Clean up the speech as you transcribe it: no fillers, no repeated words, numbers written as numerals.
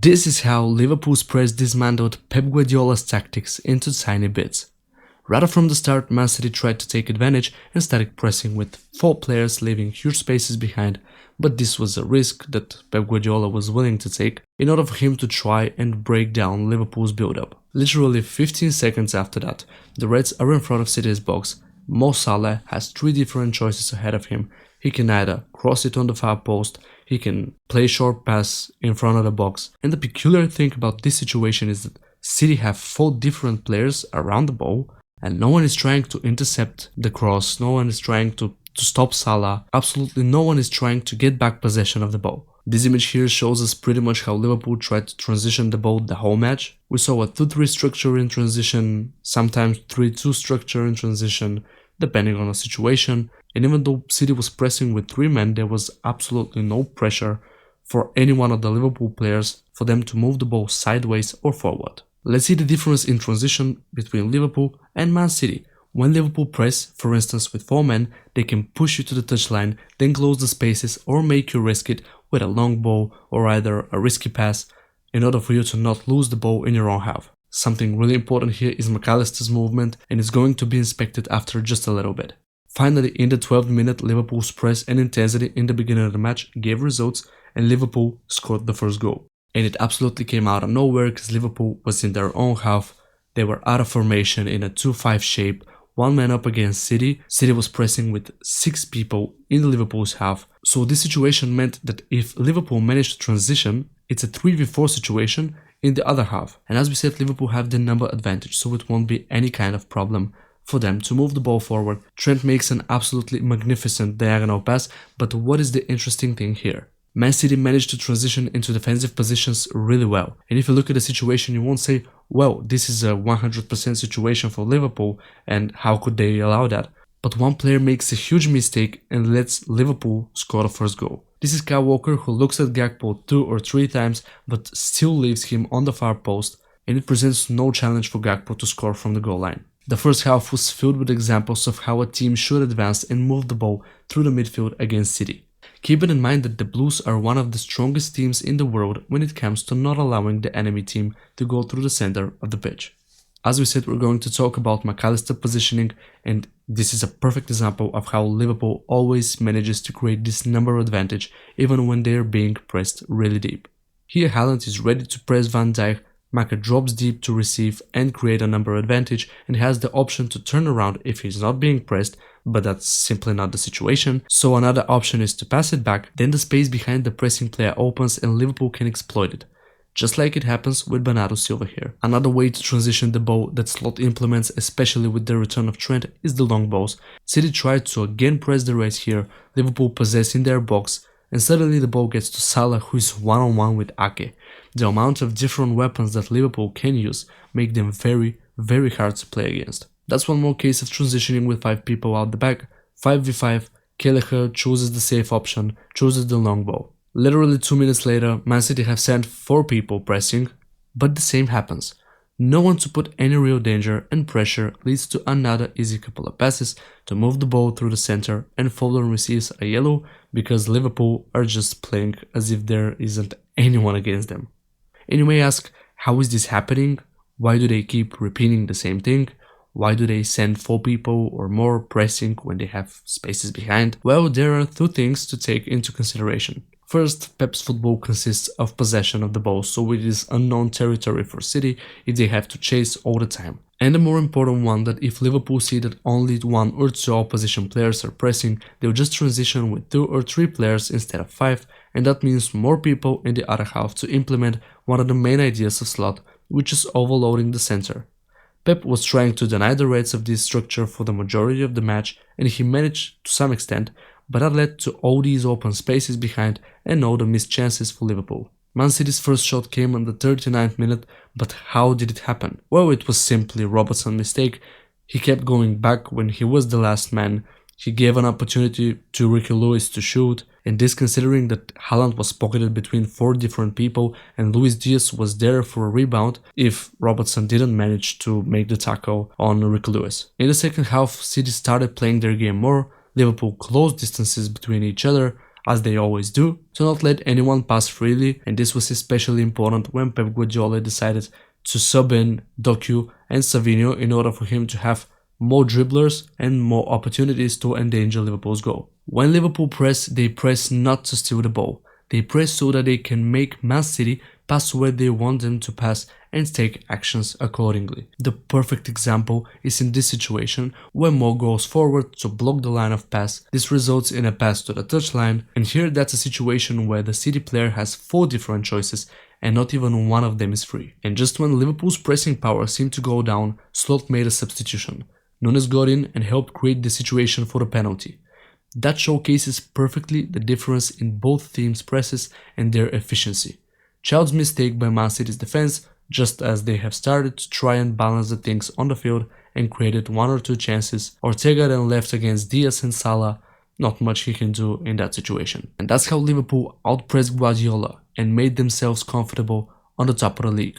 This is how Liverpool's press dismantled Pep Guardiola's tactics into tiny bits. Rather from the start, Man City tried to take advantage and started pressing with 4 players leaving huge spaces behind, but this was a risk that Pep Guardiola was willing to take in order for him to try and break down Liverpool's build-up. Literally 15 seconds after that, the Reds are in front of City's box. Mo Salah has 3 different choices ahead of him. He can either cross it on the far post, he can play short pass in front of the box, and the peculiar thing about this situation is that City have 4 different players around the ball, and no one is trying to intercept the cross, no one is trying to stop Salah, absolutely no one is trying to get back possession of the ball. This image here shows us pretty much how Liverpool tried to transition the ball the whole match. We saw a 2-3 structure in transition, sometimes 3-2 structure in transition, depending on the situation, and even though City was pressing with 3 men, there was absolutely no pressure for any one of the Liverpool players for them to move the ball sideways or forward. Let's see the difference in transition between Liverpool and Man City. When Liverpool press, for instance with 4 men, they can push you to the touchline, then close the spaces or make you risk it with a long ball or either a risky pass in order for you to not lose the ball in your own half. Something really important here is McAllister's movement, and is going to be inspected after just a little bit. Finally, in the 12th minute, Liverpool's press and intensity in the beginning of the match gave results and Liverpool scored the first goal. And it absolutely came out of nowhere because Liverpool was in their own half. They were out of formation in a 2-5 shape, 1 man up against City. City was pressing with 6 people in the Liverpool's half. So this situation meant that if Liverpool managed to transition, it's a 3v4 situation in the other half. And as we said, Liverpool have the number advantage, so it won't be any kind of problem for them to move the ball forward. Trent makes an absolutely magnificent diagonal pass, but what is the interesting thing here? Man City managed to transition into defensive positions really well. And if you look at the situation, you won't say, well, this is a 100% situation for Liverpool and how could they allow that? But one player makes a huge mistake and lets Liverpool score the first goal. This is Kyle Walker, who looks at Gakpo 2 or 3 times but still leaves him on the far post, and it presents no challenge for Gakpo to score from the goal line. The first half was filled with examples of how a team should advance and move the ball through the midfield against City. Keep it in mind that the Blues are one of the strongest teams in the world when it comes to not allowing the enemy team to go through the center of the pitch. As we said, we're going to talk about McAllister positioning, and this is a perfect example of how Liverpool always manages to create this number advantage even when they're being pressed really deep. Here Haaland is ready to press Van Dijk, Maka drops deep to receive and create a number advantage, and has the option to turn around if he's not being pressed, but that's simply not the situation. So another option is to pass it back, then the space behind the pressing player opens and Liverpool can exploit it. Just like it happens with Bernardo Silva here. Another way to transition the ball that Slot implements, especially with the return of Trent, is the long balls. City tried to again press the Reds here, Liverpool possessing their box, and suddenly the ball gets to Salah, who is one-on-one with Ake. The amount of different weapons that Liverpool can use make them very, very hard to play against. That's one more case of transitioning with 5 people out the back. 5v5, Kelleher chooses the safe option, chooses the long ball. Literally 2 minutes later, Man City have sent 4 people pressing, but the same happens. No one to put any real danger, and pressure leads to another easy couple of passes to move the ball through the center, and Foden receives a yellow because Liverpool are just playing as if there isn't anyone against them. And you may ask, how is this happening? Why do they keep repeating the same thing? Why do they send 4 people or more pressing when they have spaces behind? Well, there are 2 things to take into consideration. First, Pep's football consists of possession of the ball, so it is unknown territory for City if they have to chase all the time. And the more important one, that if Liverpool see that only 1 or 2 opposition players are pressing, they'll just transition with 2 or 3 players instead of 5, and that means more people in the other half to implement one of the main ideas of Slot, which is overloading the center. Pep was trying to deny the Reds of this structure for the majority of the match, and he managed to some extent, but that led to all these open spaces behind and all the missed chances for Liverpool. Man City's first shot came on the 39th minute, but how did it happen? Well, it was simply Robertson's mistake. He kept going back when he was the last man. He gave an opportunity to Ricky Lewis to shoot, and this considering that Haaland was pocketed between 4 different people and Luis Diaz was there for a rebound if Robertson didn't manage to make the tackle on Ricky Lewis. In the second half, City started playing their game more. Liverpool closed distances between each other. as they always do, to not let anyone pass freely, and this was especially important when Pep Guardiola decided to sub in Doku and Savinho in order for him to have more dribblers and more opportunities to endanger Liverpool's goal. When Liverpool press, they press not to steal the ball. They press so that they can make Man City pass where they want them to pass and take actions accordingly. The perfect example is in this situation where Mo goes forward to block the line of pass. This results in a pass to the touchline, and here that's a situation where the City player has 4 different choices and not even one of them is free. And just when Liverpool's pressing power seemed to go down, Slot made a substitution. Nunes got in and helped create the situation for the penalty. That showcases perfectly the difference in both teams' presses and their efficiency. Child's mistake by Man City's defense, just as they have started to try and balance the things on the field and created 1 or 2 chances. Ortega then left against Diaz and Salah, not much he can do in that situation. And that's how Liverpool outpressed Guardiola and made themselves comfortable on the top of the league.